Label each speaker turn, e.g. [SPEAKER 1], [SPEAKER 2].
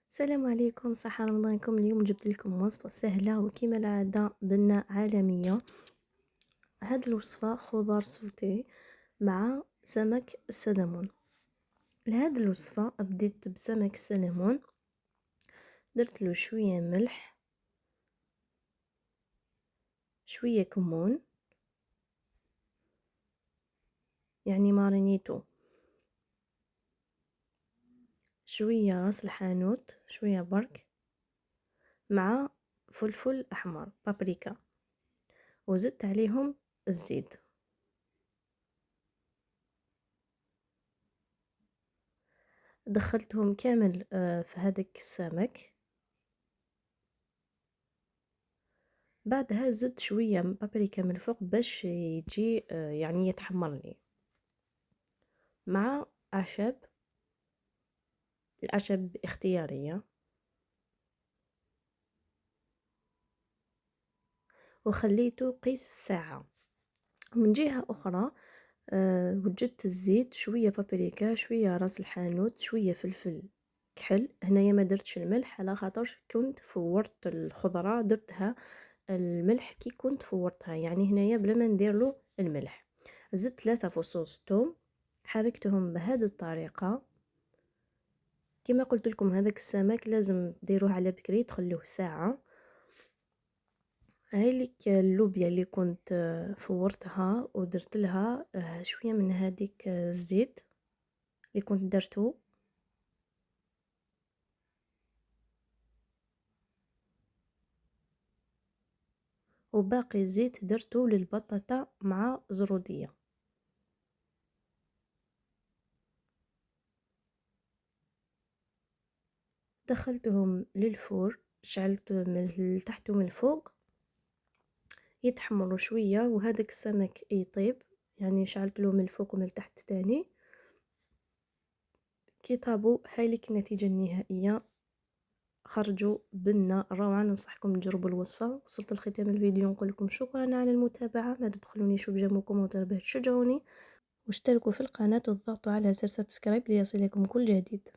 [SPEAKER 1] السلام عليكم، صحة رمضانكم. اليوم جبت لكم وصفة سهلة وكما العادة بنة عالمية. هاد الوصفة خضار سوتيه مع سمك السلمون. لهاد الوصفة بديت بسمك السلمون، درت له شوية ملح، شوية كمون، يعني مارينيتو، شوية راس الحانوت، شوية برك، مع فلفل أحمر بابريكا، وزدت عليهم الزيت. دخلتهم كامل في هذاك السمك. بعدها زدت شوية بابريكا من فوق باش يجي يعني يتحمر لي، مع أعشاب. الأعشاب اختيارية. وخليته قيس ساعة. من جهة أخرى وجدت الزيت، شوية بابريكا، شوية راس الحانوت، شوية فلفل كحل. هنايا ما درتش الملح على خاطر كنت فورت الخضرة، درتها الملح كي كنت فورتها، يعني هنايا بلا ما ندير له الملح. زدت 3 فصوص توم، حركتهم بهذه الطريقة. كما قلت لكم هذاك السمك لازم ديروه على بكري، تخلوه ساعة. هاي لك اللوبيا اللي كنت فورتها ودرت لها شوية من هذيك الزيت اللي كنت درته، وباقي الزيت درته للبطاطا مع زرودية. دخلتهم للفور، شعلت من تحت ومن الفوق يتحمروا شوية، وهذاك السمك يطيب، يعني شعلت له من الفوق ومن تحت تاني. كي طابوا هاي لك النتيجة النهائية، خرجوا بنة روعة. ننصحكم تجربوا الوصفة. وصلت لختام الفيديو، نقول لكم شكرا على المتابعة، ما تبخلونيش بجيمكم وتربح تشجعوني، واشتركوا في القناة وضغطوا على زر سبسكرايب ليصلكم كل جديد.